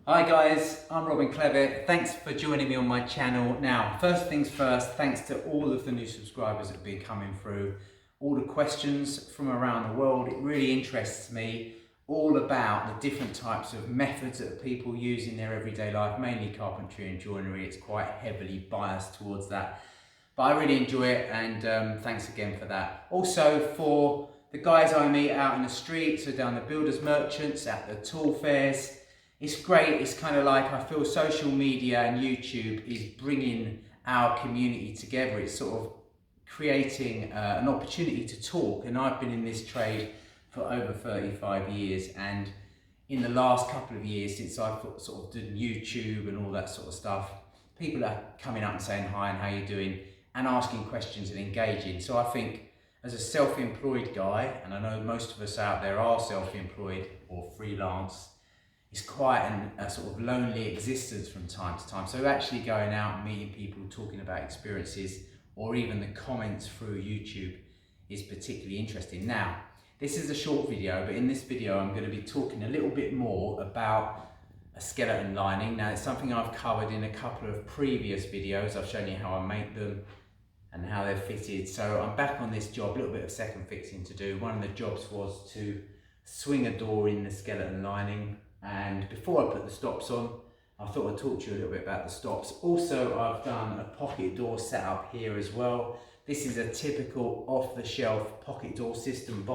Hi guys, I'm Robin Clevett. Thanks for joining me on my channel. Now, first things first, thanks to all of the new subscribers that have been coming through, all the questions from around the world. It really interests me all about the different types of methods that people use in their everyday life, mainly carpentry and joinery. It's quite heavily biased towards that, but I really enjoy it, and thanks again for that. Also for the guys I meet out in the street, so down the builders merchants, at the tool fairs. It's great. It's kind of like, I feel social media and YouTube is bringing our community together. It's sort of creating an opportunity to talk. And I've been in this trade for over 35 years. And in the last couple of years, since I've sort of done YouTube and all that sort of stuff, people are coming up and saying hi and how you doing, and asking questions and engaging. So I think as a self-employed guy, and I know most of us out there are self-employed or freelance, it's quite a sort of lonely existence from time to time. So actually going out and meeting people, talking about experiences, or even the comments through YouTube is particularly interesting. Now, this is a short video, but in this video I'm going to be talking a little bit more about a skeleton lining. Now, it's something I've covered in a couple of previous videos. I've shown you how I make them and how they're fitted. So I'm back on this job, a little bit of second fixing to do. One of the jobs was to swing a door in the skeleton lining. And before I put the stops on, I thought I'd talk to you a little bit about the stops. Also, I've done a pocket door setup here as well. This is a typical off-the-shelf pocket door system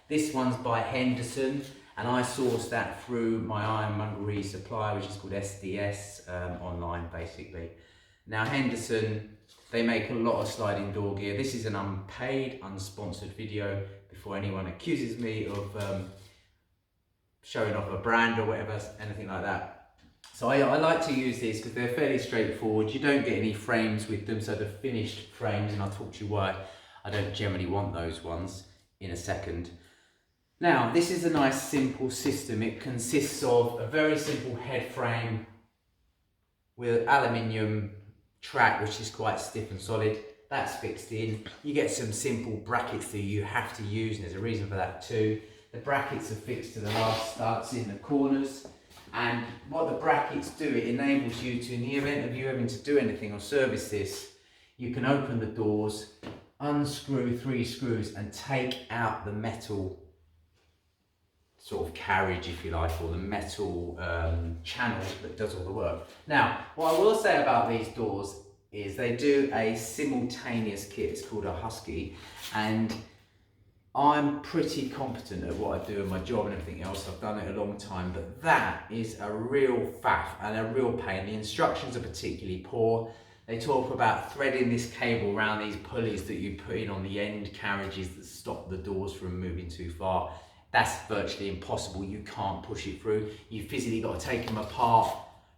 this one's by Henderson, and I sourced that through my ironmongery supplier, which is called SDS, online basically. Now Henderson, they make a lot of sliding door gear. This is an unpaid, unsponsored video before anyone accuses me of showing off a brand or whatever, anything like that. So I like to use these because they're fairly straightforward. You don't get any frames with them, so the finished frames, and I'll talk to you why I don't generally want those ones in a second. Now, this is a nice simple system. It consists of a very simple head frame with aluminium track, which is quite stiff and solid. That's fixed in. You get some simple brackets that you have to use, and there's a reason for that too. The brackets are fixed to the last studs in the corners, and what the brackets do, it enables you to, in the event of you having to do anything or service this, you can open the doors, unscrew 3 screws and take out the metal sort of carriage, if you like, or the metal channel that does all the work. Now, what I will say about these doors is they do a simultaneous kit. It's called a Husky, and I'm pretty competent at what I do in my job and everything else. I've done it a long time, but that is a real faff and a real pain. The instructions are particularly poor. They talk about threading this cable around these pulleys that you put in on the end carriages that stop the doors from moving too far. That's virtually impossible. You can't push it through. You physically got to take them apart,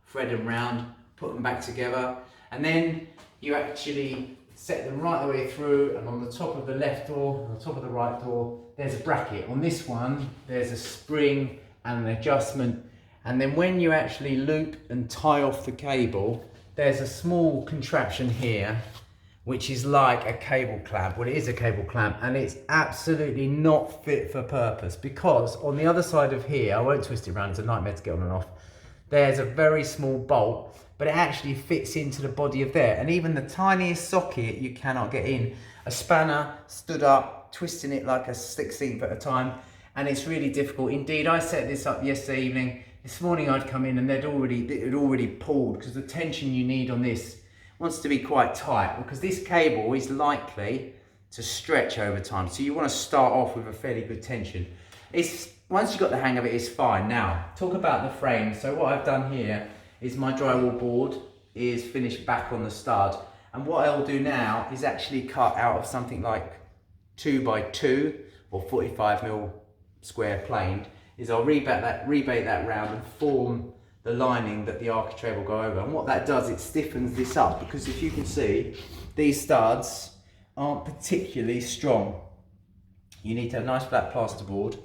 thread them round, put them back together, and then you actually set them right the way through, and on the top of the left door, on the top of the right door, there's a bracket. On this one, there's a spring and an adjustment, and then when you actually loop and tie off the cable, there's a small contraption here, which is like a cable clamp. Well, it is a cable clamp, and it's absolutely not fit for purpose, because on the other side of here, I won't twist it around, it's a nightmare to get on and off, there's a very small bolt, but it actually fits into the body of there, and even the tiniest socket you cannot get in. A spanner stood up, twisting it like a 16th at a time, and it's really difficult. Indeed, I set this up yesterday evening. This morning I'd come in and it had already pulled, because the tension you need on this wants to be quite tight, because this cable is likely to stretch over time, so you want to start off with a fairly good tension. Once you've got the hang of it, it's fine. Now, talk about the frame. So what I've done here is my drywall board is finished back on the stud, and what I'll do now is actually cut out of something like 2x2 or 45mm square planed, is I'll rebate that round and form the lining that the architrave will go over. And what that does, it stiffens this up, because if you can see, these studs aren't particularly strong. You need to have nice flat plasterboard.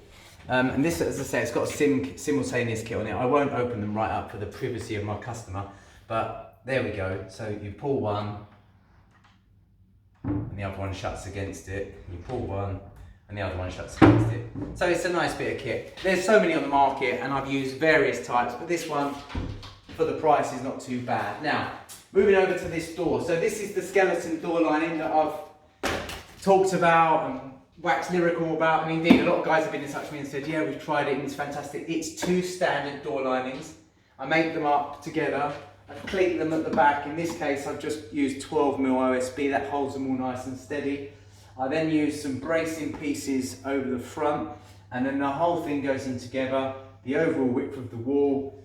And this, as I say, it's got a simultaneous kit on it. I won't open them right up for the privacy of my customer, but there we go. So you pull one, and the other one shuts against it. You pull one, and the other one shuts against it. So it's a nice bit of kit. There's so many on the market and I've used various types, but this one for the price is not too bad. Now, moving over to this door. So this is the skeleton door lining that I've talked about and waxed lyrical about, and indeed a lot of guys have been in touch with me and said, yeah, we've tried it and it's fantastic. It's 2 standard door linings. I make them up together, I cleat them at the back. In this case I've just used 12mm OSB, that holds them all nice and steady. I then use some bracing pieces over the front, and then the whole thing goes in together, the overall width of the wall.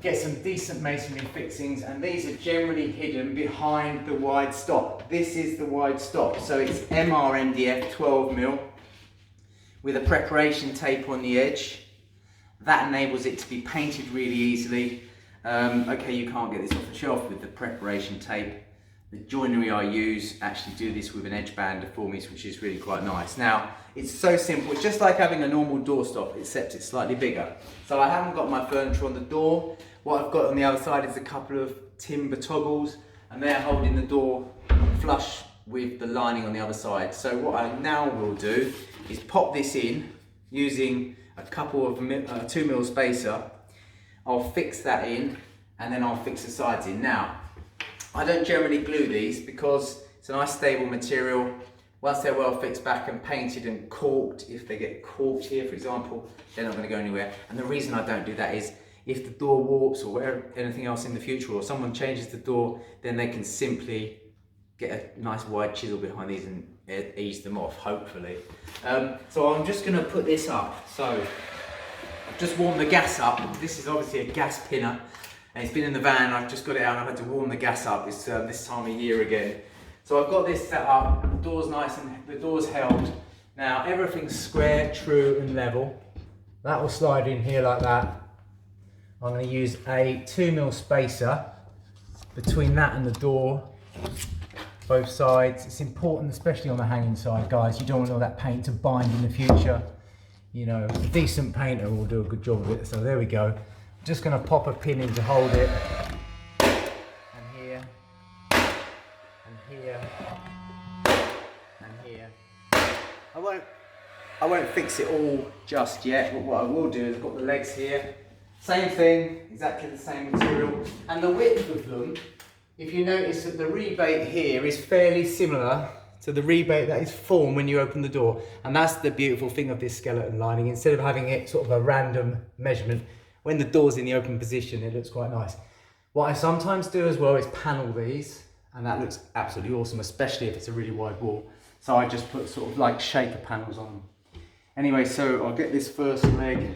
Get some decent masonry fixings, and these are generally hidden behind the wide stop. This is the wide stop, so it's MRMDF 12mm with a preparation tape on the edge. That enables it to be painted really easily. Okay, you can't get this off the shelf with the preparation tape. The joinery I use actually do this with an edge bander for me, which is really quite nice. Now, it's so simple. It's just like having a normal doorstop, except it's slightly bigger. So I haven't got my furniture on the door. What I've got on the other side is a couple of timber toggles, and they're holding the door flush with the lining on the other side. So what I now will do is pop this in using a couple of 2mm spacer. I'll fix that in, and then I'll fix the sides in. Now, I don't generally glue these because it's a nice stable material. Once they're well fixed back and painted and caulked, if they get caulked here, for example, they're not going to go anywhere. And the reason I don't do that is if the door warps or anything else in the future, or someone changes the door, then they can simply get a nice wide chisel behind these and ease them off, hopefully. So I'm just going to put this up. So I've just warmed the gas up. This is obviously a gas pinner, and it's been in the van. I've just got it out and I've had to warm the gas up. It's this time of year again. So I've got this set up. The door's nice and the door's held. Now everything's square, true and level. That will slide in here like that. I'm going to use a 2mm spacer between that and the door, both sides. It's important, especially on the hanging side, guys. You don't want all that paint to bind in the future. You know, a decent painter will do a good job of it. So there we go. I'm just going to pop a pin in to hold it. And here, and here, and here. I won't fix it all just yet, but what I will do is I've got the legs here. Same thing, exactly the same material. And the width of them, if you notice that the rebate here is fairly similar to the rebate that is formed when you open the door. And that's the beautiful thing of this skeleton lining. Instead of having it sort of a random measurement, when the door's in the open position, it looks quite nice. What I sometimes do as well is panel these, and that looks absolutely awesome, especially if it's a really wide wall. So I just put sort of like shaker panels on them. Anyway, so I'll get this first leg.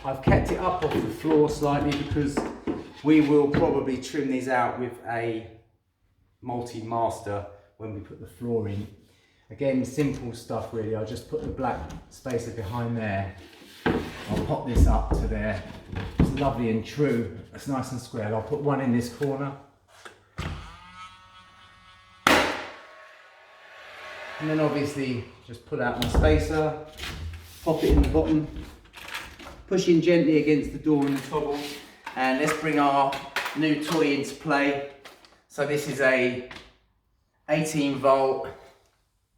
I've kept it up off the floor slightly because we will probably trim these out with a multi-master when we put the floor in. Again, simple stuff really. I'll just put the black spacer behind there. I'll pop this up to there. It's lovely and true. It's nice and square. I'll put one in this corner. And then obviously just pull out my spacer, pop it in the bottom, push in gently against the door and the toggle, and let's bring our new toy into play. So this is a 18-volt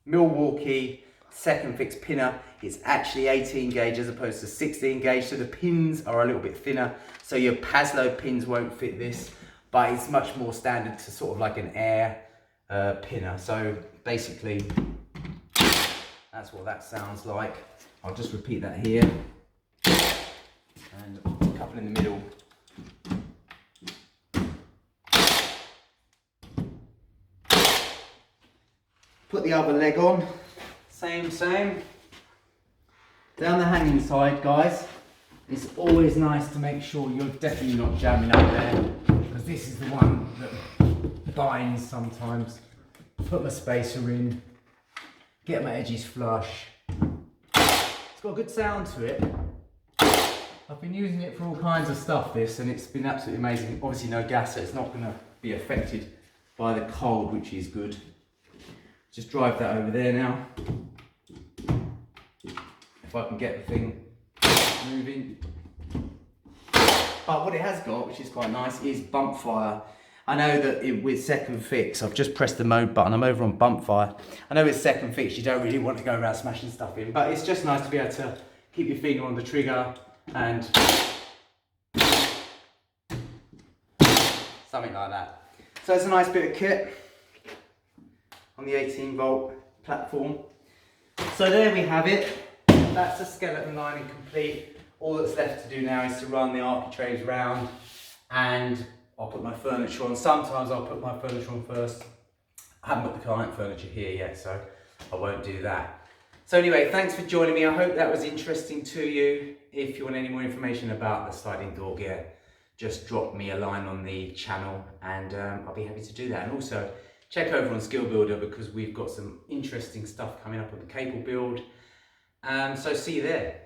Milwaukee second fix pinner. It's actually 18 gauge as opposed to 16 gauge, so the pins are a little bit thinner, so your Paslow pins won't fit this, but it's much more standard to sort of like an air pinner. So basically that's what that sounds like. I'll just repeat that here, and a couple in the middle. Put the other leg on, same. Down the hanging side, guys, it's always nice to make sure you're definitely not jamming up there, because this is the one that binds sometimes. Put my spacer in, get my edges flush. It's got a good sound to it. I've been using it for all kinds of stuff, this, and it's been absolutely amazing. Obviously no gas, so it's not going to be affected by the cold, which is good. Just drive that over there now. If I can get the thing moving. But what it has got, which is quite nice, is bump fire. I know that with second fix, I've just pressed the mode button. I'm over on bump fire. I know with second fix, you don't really want to go around smashing stuff in, but it's just nice to be able to keep your finger on the trigger and something like that. So it's a nice bit of kit on the 18 volt platform. So there we have it. That's the skeleton lining complete. All that's left to do now is to run the architraves round, and I'll put my furniture on. Sometimes I'll put my furniture on first. I haven't got the client furniture here yet, so I won't do that. So anyway, thanks for joining me. I hope that was interesting to you. If you want any more information about the sliding door gear, just drop me a line on the channel and I'll be happy to do that. And also check over on Skill Builder because we've got some interesting stuff coming up on the cable build. So see you there.